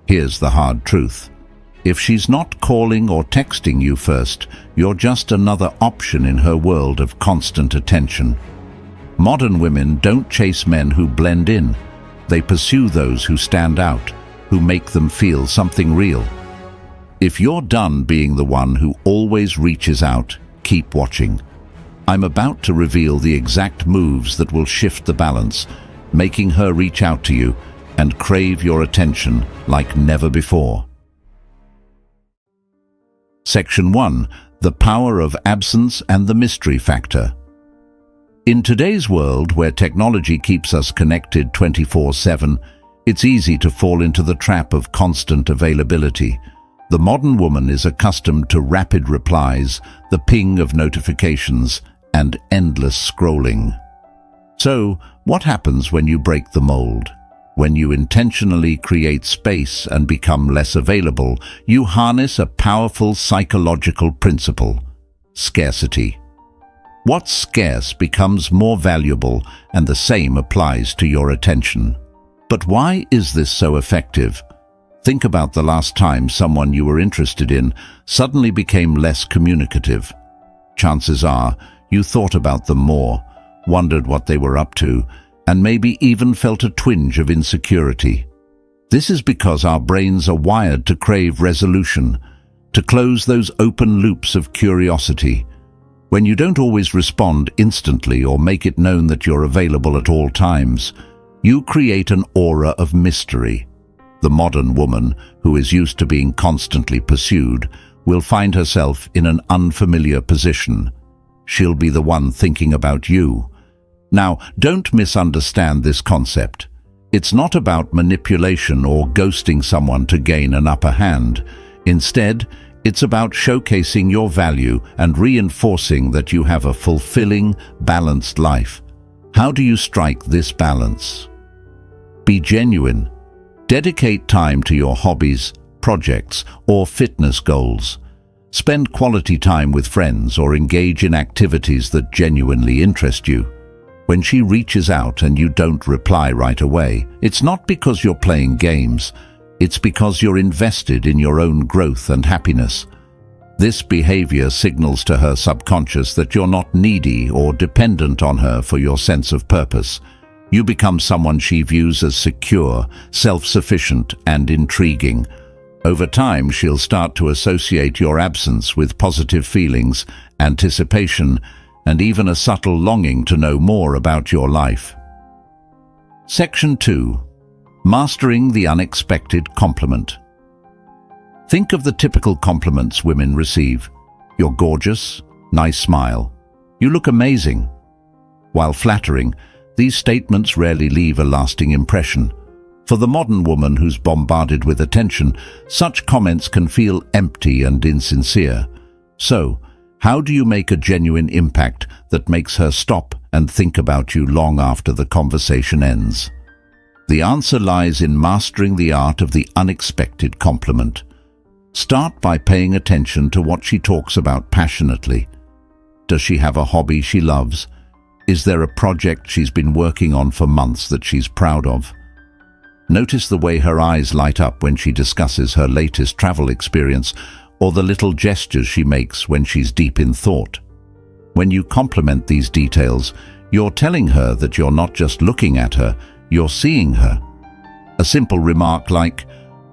Here's the hard truth. If she's not calling or texting you first, you're just another option in her world of constant attention. Modern women don't chase men who blend in. They pursue those who stand out, who make them feel something real. If you're done being the one who always reaches out, keep watching. I'm about to reveal the exact moves that will shift the balance, making her reach out to you and crave your attention like never before. Section 1. The power of absence and the mystery factor. In today's world, where technology keeps us connected 24/7, it's easy to fall into the trap of constant availability. The modern woman is accustomed to rapid replies, the ping of notifications, and endless scrolling. So, what happens when you break the mold? When you intentionally create space and become less available, you harness a powerful psychological principle: scarcity. What's scarce becomes more valuable, and the same applies to your attention. But why is this so effective? Think about the last time someone you were interested in suddenly became less communicative. Chances are you thought about them more, wondered what they were up to, and maybe even felt a twinge of insecurity. This is because our brains are wired to crave resolution, to close those open loops of curiosity. When you don't always respond instantly or make it known that you're available at all times, you create an aura of mystery. The modern woman, who is used to being constantly pursued, will find herself in an unfamiliar position. She'll be the one thinking about you. Now, don't misunderstand this concept. It's not about manipulation or ghosting someone to gain an upper hand. Instead, it's about showcasing your value and reinforcing that you have a fulfilling, balanced life. How do you strike this balance? Be genuine. Dedicate time to your hobbies, projects, or fitness goals. Spend quality time with friends or engage in activities that genuinely interest you. When she reaches out and you don't reply right away, it's not because you're playing games. It's because you're invested in your own growth and happiness. This behavior signals to her subconscious that you're not needy or dependent on her for your sense of purpose. You become someone she views as secure, self-sufficient, and intriguing. Over time, she'll start to associate your absence with positive feelings, anticipation, and even a subtle longing to know more about your life. Section 2. Mastering the unexpected compliment. Think of the typical compliments women receive. You're gorgeous, nice smile, you look amazing. While flattering, these statements rarely leave a lasting impression. For the modern woman who's bombarded with attention, such comments can feel empty and insincere. So, how do you make a genuine impact that makes her stop and think about you long after the conversation ends? The answer lies in mastering the art of the unexpected compliment. Start by paying attention to what she talks about passionately. Does she have a hobby she loves? Is there a project she's been working on for months that she's proud of? Notice the way her eyes light up when she discusses her latest travel experience, or the little gestures she makes when she's deep in thought. When you compliment these details, you're telling her that you're not just looking at her, you're seeing her. A simple remark like,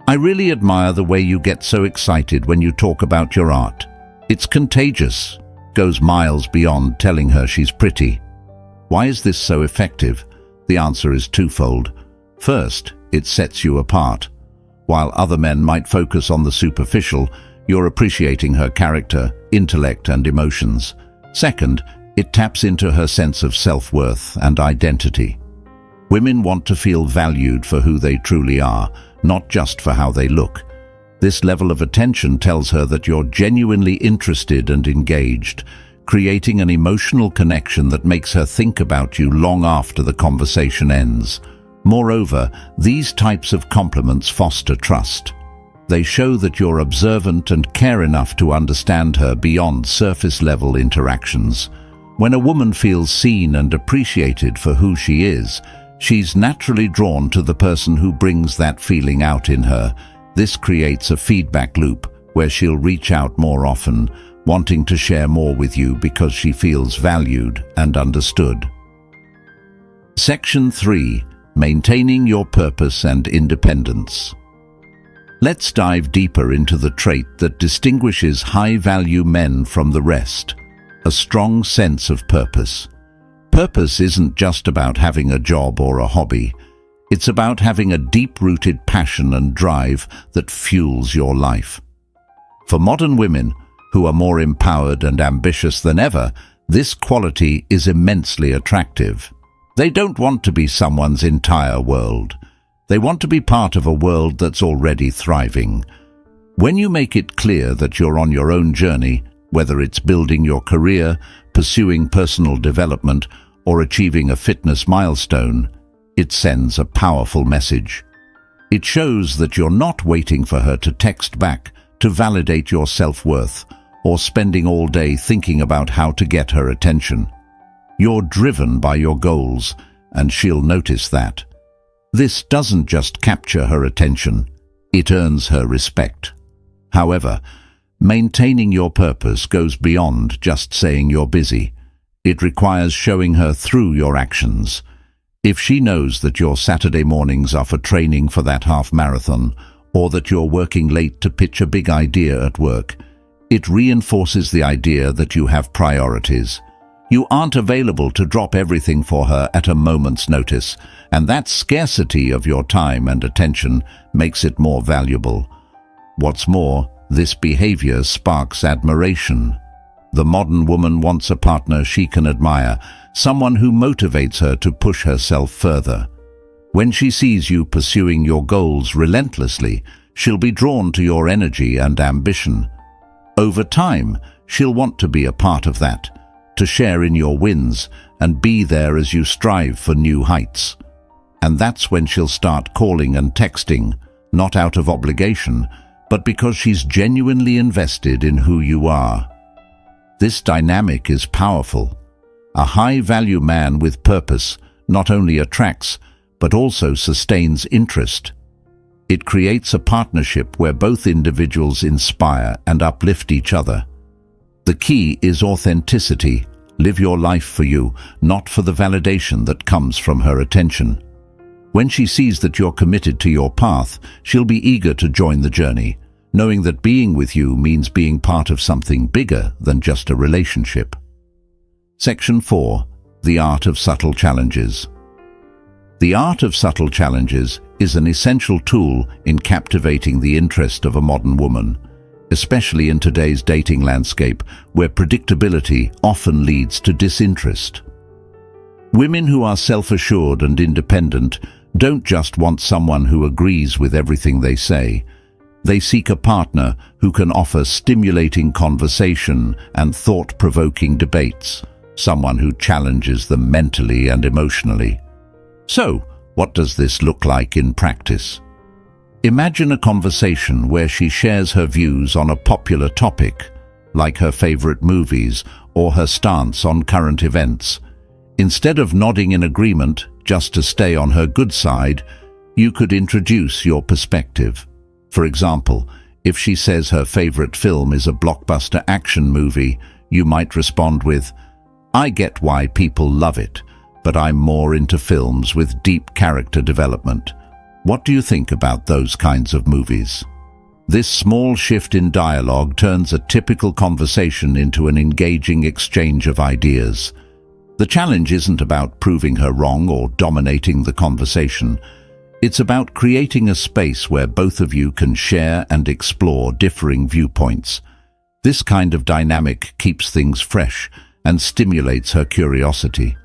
"I really admire the way you get so excited when you talk about your art. It's contagious," goes miles beyond telling her she's pretty. Why is this so effective? The answer is twofold. First, it sets you apart. While other men might focus on the superficial, you're appreciating her character, intellect, and emotions. Second, it taps into her sense of self-worth and identity. Women want to feel valued for who they truly are, not just for how they look. This level of attention tells her that you're genuinely interested and engaged, creating an emotional connection that makes her think about you long after the conversation ends. Moreover, these types of compliments foster trust. They show that you're observant and care enough to understand her beyond surface-level interactions. When a woman feels seen and appreciated for who she is, she's naturally drawn to the person who brings that feeling out in her, This creates a feedback loop where she'll reach out more often, wanting to share more with you because she feels valued and understood. Section 3. Maintaining your purpose and independence. Let's dive deeper into the trait that distinguishes high-value men from the rest: a strong sense of purpose. Purpose isn't just about having a job or a hobby. It's about having a deep-rooted passion and drive that fuels your life. For modern women, who are more empowered and ambitious than ever, this quality is immensely attractive. They don't want to be someone's entire world. They want to be part of a world that's already thriving. When you make it clear that you're on your own journey, whether it's building your career, pursuing personal development, or achieving a fitness milestone, it sends a powerful message. It shows that you're not waiting for her to text back to validate your self-worth, or spending all day thinking about how to get her attention. You're driven by your goals, and she'll notice that. This doesn't just capture her attention, it earns her respect. However, maintaining your purpose goes beyond just saying you're busy. It requires showing her through your actions. If she knows that your Saturday mornings are for training for that half marathon, or that you're working late to pitch a big idea at work, it reinforces the idea that you have priorities. You aren't available to drop everything for her at a moment's notice, and that scarcity of your time and attention makes it more valuable. What's more, this behavior sparks admiration. The modern woman wants a partner she can admire, someone who motivates her to push herself further. When she sees you pursuing your goals relentlessly, she'll be drawn to your energy and ambition. Over time, she'll want to be a part of that, to share in your wins and be there as you strive for new heights. And that's when she'll start calling and texting, not out of obligation, but because she's genuinely invested in who you are. This dynamic is powerful. A high-value man with purpose not only attracts, but also sustains interest. It creates a partnership where both individuals inspire and uplift each other. The key is authenticity. Live your life for you, not for the validation that comes from her attention. When she sees that you're committed to your path, she'll be eager to join the journey, knowing that being with you means being part of something bigger than just a relationship. Section 4. The Art of Subtle Challenges. The art of subtle challenges is an essential tool in captivating the interest of a modern woman, especially in today's dating landscape where predictability often leads to disinterest. Women who are self-assured and independent don't just want someone who agrees with everything they say. They seek a partner who can offer stimulating conversation and thought-provoking debates, someone who challenges them mentally and emotionally. So, what does this look like in practice? Imagine a conversation where she shares her views on a popular topic, like her favorite movies or her stance on current events. Instead of nodding in agreement just to stay on her good side, you could introduce your perspective. For example, if she says her favorite film is a blockbuster action movie, you might respond with, "I get why people love it, but I'm more into films with deep character development. What do you think about those kinds of movies?" This small shift in dialogue turns a typical conversation into an engaging exchange of ideas. The challenge isn't about proving her wrong or dominating the conversation. It's about creating a space where both of you can share and explore differing viewpoints. This kind of dynamic keeps things fresh and stimulates her curiosity.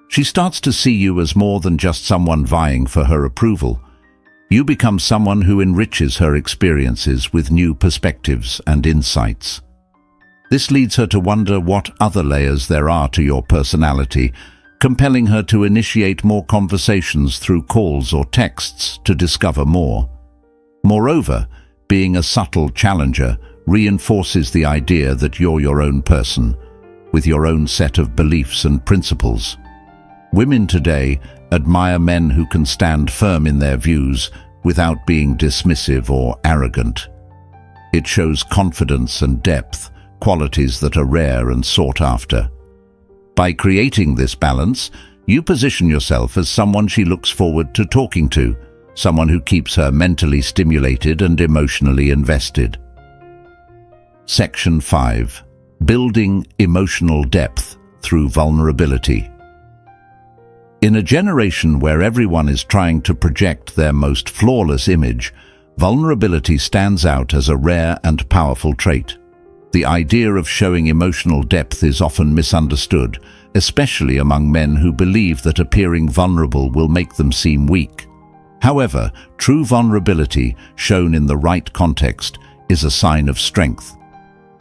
She starts to see you as more than just someone vying for her approval. You become someone who enriches her experiences with new perspectives and insights. This leads her to wonder what other layers there are to your personality, compelling her to initiate more conversations through calls or texts to discover more. Moreover, being a subtle challenger reinforces the idea that you're your own person, with your own set of beliefs and principles. Women today admire men who can stand firm in their views, without being dismissive or arrogant. It shows confidence and depth, qualities that are rare and sought after. By creating this balance, you position yourself as someone she looks forward to talking to, someone who keeps her mentally stimulated and emotionally invested. Section 5. Building emotional depth through vulnerability. In a generation where everyone is trying to project their most flawless image, vulnerability stands out as a rare and powerful trait. The idea of showing emotional depth is often misunderstood, especially among men who believe that appearing vulnerable will make them seem weak. However, true vulnerability, shown in the right context, is a sign of strength.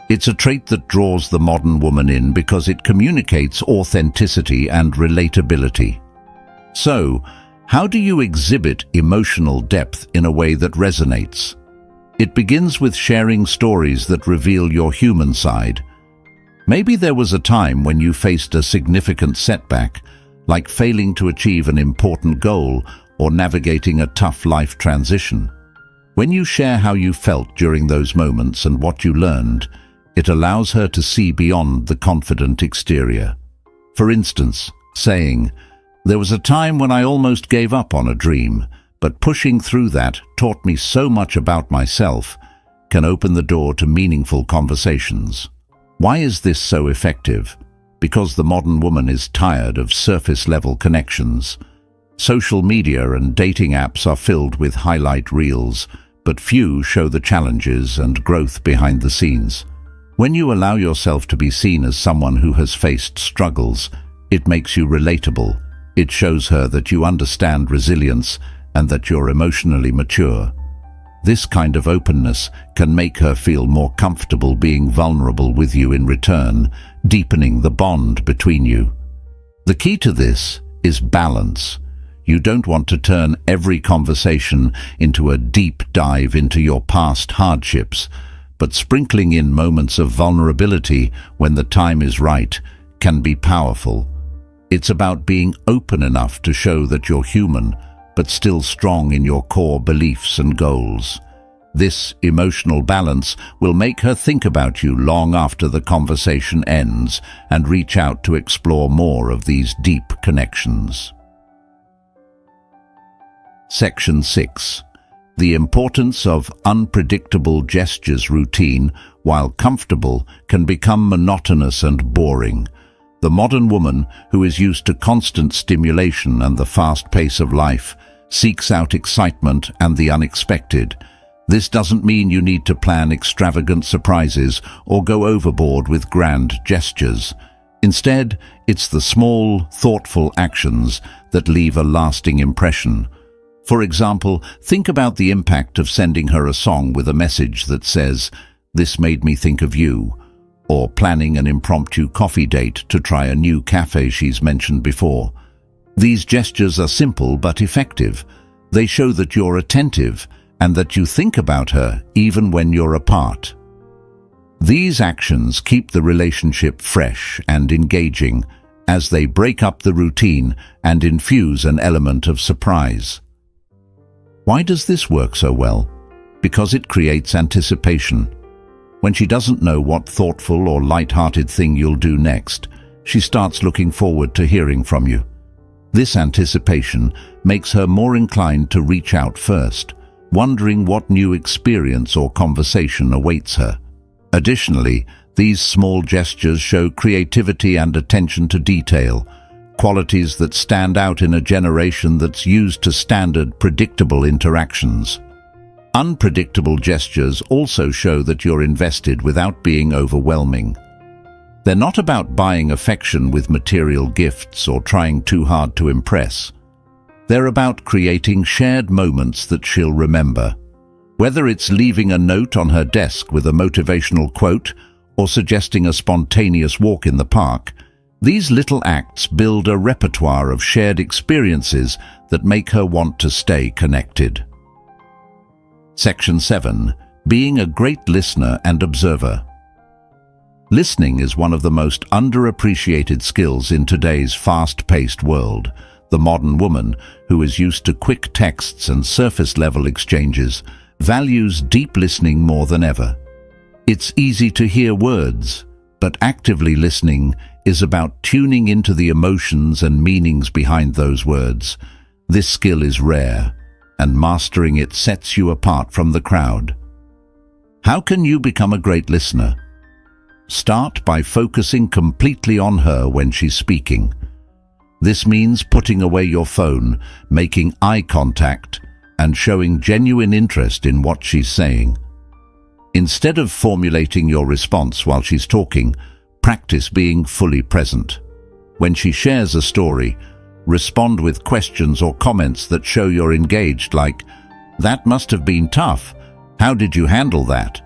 It's a trait that draws the modern woman in because it communicates authenticity and relatability. So, how do you exhibit emotional depth in a way that resonates? It begins with sharing stories that reveal your human side. Maybe there was a time when you faced a significant setback, like failing to achieve an important goal or navigating a tough life transition. When you share how you felt during those moments and what you learned, it allows her to see beyond the confident exterior. For instance, saying, "There was a time when I almost gave up on a dream, but pushing through that taught me so much about myself," can open the door to meaningful conversations. Why is this so effective? Because the modern woman is tired of surface-level connections. Social media and dating apps are filled with highlight reels, but few show the challenges and growth behind the scenes. When you allow yourself to be seen as someone who has faced struggles, it makes you relatable. It shows her that you understand resilience and that you're emotionally mature. This kind of openness can make her feel more comfortable being vulnerable with you in return, deepening the bond between you. The key to this is balance. You don't want to turn every conversation into a deep dive into your past hardships, but sprinkling in moments of vulnerability when the time is right can be powerful. It's about being open enough to show that you're human, but still strong in your core beliefs and goals. This emotional balance will make her think about you long after the conversation ends and reach out to explore more of these deep connections. Section 6. The importance of unpredictable gestures. Routine, while comfortable, can become monotonous and boring. The modern woman, who is used to constant stimulation and the fast pace of life, seeks out excitement and the unexpected. This doesn't mean you need to plan extravagant surprises or go overboard with grand gestures. Instead, it's the small, thoughtful actions that leave a lasting impression. For example, think about the impact of sending her a song with a message that says, "This made me think of you," or planning an impromptu coffee date to try a new cafe she's mentioned before. These gestures are simple but effective. They show that you're attentive and that you think about her even when you're apart. These actions keep the relationship fresh and engaging as they break up the routine and infuse an element of surprise. Why does this work so well? Because it creates anticipation. When she doesn't know what thoughtful or light-hearted thing you'll do next, she starts looking forward to hearing from you. This anticipation makes her more inclined to reach out first, wondering what new experience or conversation awaits her. Additionally, these small gestures show creativity and attention to detail, qualities that stand out in a generation that's used to standard, predictable interactions. Unpredictable gestures also show that you're invested without being overwhelming. They're not about buying affection with material gifts or trying too hard to impress. They're about creating shared moments that she'll remember. Whether it's leaving a note on her desk with a motivational quote or suggesting a spontaneous walk in the park, these little acts build a repertoire of shared experiences that make her want to stay connected. Section 7. Being a great listener and observer. Listening is one of the most underappreciated skills in today's fast-paced world. The modern woman, who is used to quick texts and surface-level exchanges, values deep listening more than ever. It's easy to hear words, but actively listening is about tuning into the emotions and meanings behind those words. This skill is rare, and mastering it sets you apart from the crowd. How can you become a great listener? Start by focusing completely on her when she's speaking. This means putting away your phone, making eye contact, and showing genuine interest in what she's saying. Instead of formulating your response while she's talking, practice being fully present. When she shares a story, respond with questions or comments that show you're engaged, like, "That must have been tough. How did you handle that?"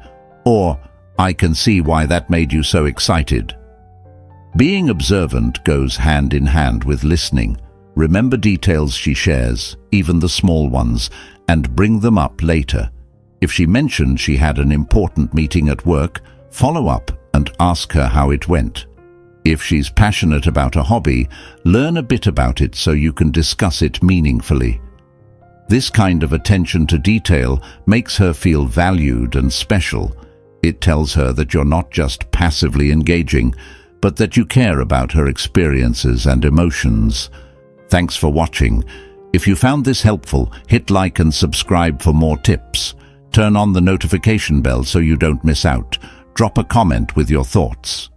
Or, "I can see why that made you so excited." Being observant goes hand in hand with listening. Remember details she shares, even the small ones, and bring them up later. If she mentioned she had an important meeting at work, follow up and ask her how it went. If she's passionate about a hobby, learn a bit about it so you can discuss it meaningfully. This kind of attention to detail makes her feel valued and special. It tells her that you're not just passively engaging, but that you care about her experiences and emotions. Thanks for watching. If you found this helpful, hit like and subscribe for more tips. Turn on the notification bell so you don't miss out. Drop a comment with your thoughts.